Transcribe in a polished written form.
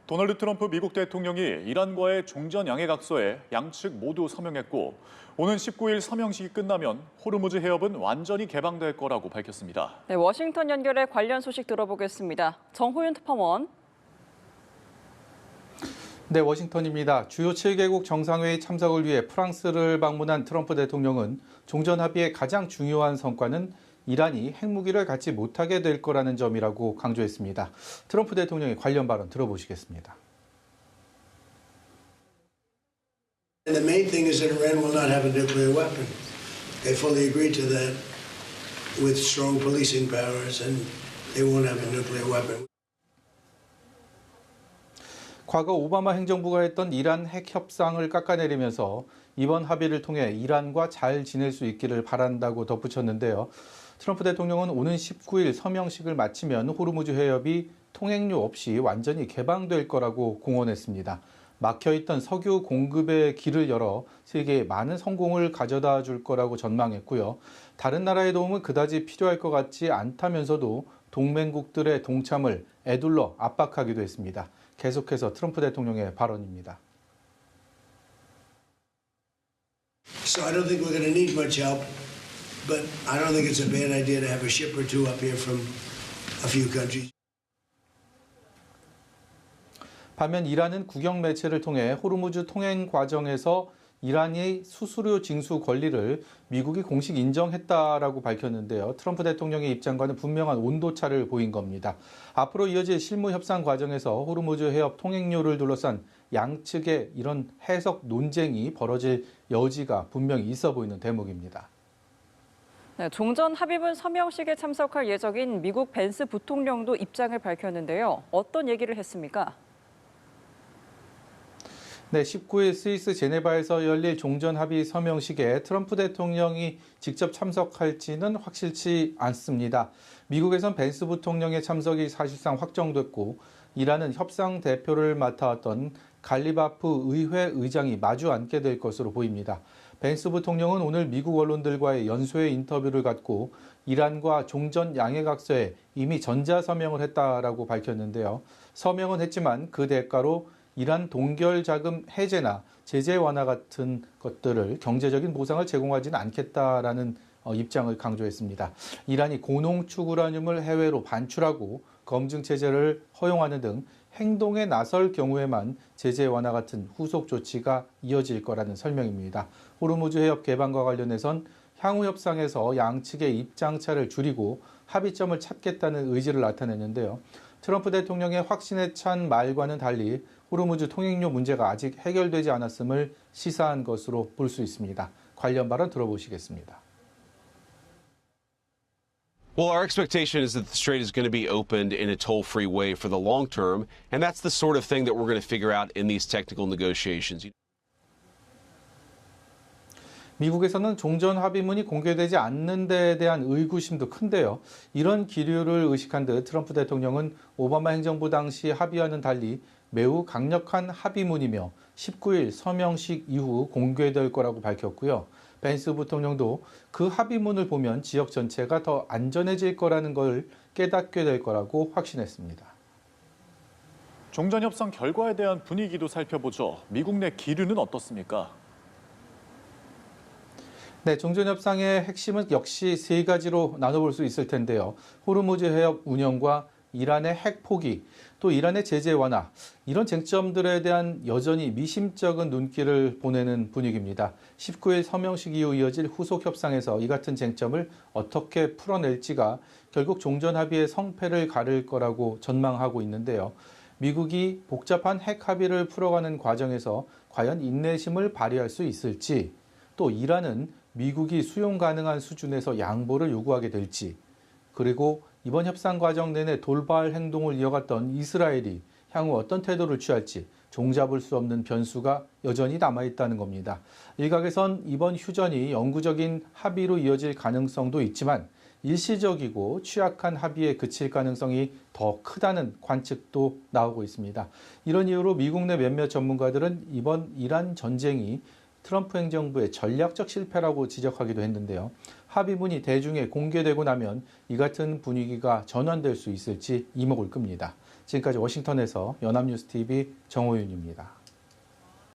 도널드 트럼프 미국 대통령이 이란과의 종전 양해각서에 양측 모두 서명했고 오는 19일 서명식이 끝나면 호르무즈 해협은 완전히 개방될 거라고 밝혔습니다. 네, 워싱턴 연결해 관련 소식 들어보겠습니다. 정호윤 특파원. 네, 워싱턴입니다. 주요 7개국 정상회의 참석을 위해 프랑스를 방문한 트럼프 대통령은 종전 합의의 가장 중요한 성과는 이란이 핵무기를 갖지 못하게 될 거라는 점이라고 강조했습니다. 트럼프 대통령의 관련 발언 들어보시겠습니다. And the main thing is that Iran will not have a nuclear weapon. They fully agreed to that with strong policing powers, and they won't have a nuclear weapon. 과거 오바마 행정부가 했던 이란 핵 협상을 깎아내리면서 이번 합의를 통해 이란과 잘 지낼 수 있기를 바란다고 덧붙였는데요. 트럼프 대통령은 오는 19일 서명식을 마치면 호르무즈 해협이 통행료 없이 완전히 개방될 거라고 공언했습니다. 막혀있던 석유 공급의 길을 열어 세계에 많은 성공을 가져다 줄 거라고 전망했고요. 다른 나라의 도움은 그다지 필요할 것 같지 않다면서도 동맹국들의 동참을 에둘러 압박하기도 했습니다. 계속해서 트럼프 대통령의 발언입니다. So I don't think we're going to need much help, but I don't think it's a bad idea to have a ship or two up here from a few countries. 반면 이란은 국영 매체를 통해 호르무즈 통행 과정에서 이란의 수수료 징수 권리를 미국이 공식 인정했다라고 밝혔는데요. 트럼프 대통령의 입장과는 분명한 온도차를 보인 겁니다. 앞으로 이어질 실무 협상 과정에서 호르무즈 해협 통행료를 둘러싼 양측의 이런 해석 논쟁이 벌어질 여지가 분명히 있어 보이는 대목입니다. 네, 종전 합의문 서명식에 참석할 예정인 미국 벤스 부통령도 입장을 밝혔는데요. 어떤 얘기를 했습니까? 네, 19일 스위스 제네바에서 열릴 종전 합의 서명식에 트럼프 대통령이 직접 참석할지는 확실치 않습니다. 미국에선 벤스 부통령의 참석이 사실상 확정됐고 이란은 협상 대표를 맡아왔던 갈리바프 의회 의장이 마주 앉게 될 것으로 보입니다. 벤스 부통령은 오늘 미국 언론들과의 연소의 인터뷰를 갖고 이란과 종전 양해각서에 이미 전자서명을 했다라고 밝혔는데요. 서명은 했지만 그 대가로 이란 동결 자금 해제나 제재 완화 같은 것들을 경제적인 보상을 제공하지는 않겠다라는 입장을 강조했습니다. 이란이 고농축 우라늄을 해외로 반출하고 검증 체제를 허용하는 등 행동에 나설 경우에만 제재 완화 같은 후속 조치가 이어질 거라는 설명입니다. 호르무즈 해협 개방과 관련해선 향후 협상에서 양측의 입장차를 줄이고 합의점을 찾겠다는 의지를 나타냈는데요. 트럼프 대통령의 확신에 찬 말과는 달리 호르무즈 통행료 문제가 아직 해결되지 않았음을 시사한 것으로 볼 수 있습니다. 관련 발언 들어보시겠습니다. Well, our expectation is that the strait is going to be opened in a toll-free way for the long term, and that's the sort of thing that we're going to figure out in these technical negotiations. 미국에서는 종전 합의문이 공개되지 않는 데에 대한 의구심도 큰데요. 이런 기류를 의식한 듯 트럼프 대통령은 오바마 행정부 당시 합의와는 달리 매우 강력한 합의문이며 19일 서명식 이후 공개될 거라고 밝혔고요. 벤스 부통령도 그 합의문을 보면 지역 전체가 더 안전해질 거라는 걸 깨닫게 될 거라고 확신했습니다. 종전 협상 결과에 대한 분위기도 살펴보죠. 미국 내 기류는 어떻습니까? 네, 종전 협상의 핵심은 역시 세 가지로 나눠볼 수 있을 텐데요. 호르무즈 해협 운영과 이란의 핵 포기, 또 이란의 제재 완화, 이런 쟁점들에 대한 여전히 미심쩍은 눈길을 보내는 분위기입니다. 19일 서명식 이후 이어질 후속 협상에서 이 같은 쟁점을 어떻게 풀어낼지가 결국 종전 합의의 성패를 가를 거라고 전망하고 있는데요. 미국이 복잡한 핵 합의를 풀어가는 과정에서 과연 인내심을 발휘할 수 있을지, 또 이란은 미국이 수용 가능한 수준에서 양보를 요구하게 될지, 그리고 이번 협상 과정 내내 돌발 행동을 이어갔던 이스라엘이 향후 어떤 태도를 취할지 종잡을 수 없는 변수가 여전히 남아있다는 겁니다. 일각에선 이번 휴전이 영구적인 합의로 이어질 가능성도 있지만 일시적이고 취약한 합의에 그칠 가능성이 더 크다는 관측도 나오고 있습니다. 이런 이유로 미국 내 몇몇 전문가들은 이번 이란 전쟁이 트럼프 행정부의 전략적 실패라고 지적하기도 했는데요. 합의문이 대중에 공개되고 나면 이 같은 분위기가 전환될 수 있을지 이목을 끕니다. 지금까지 워싱턴에서 연합뉴스TV 정호윤입니다.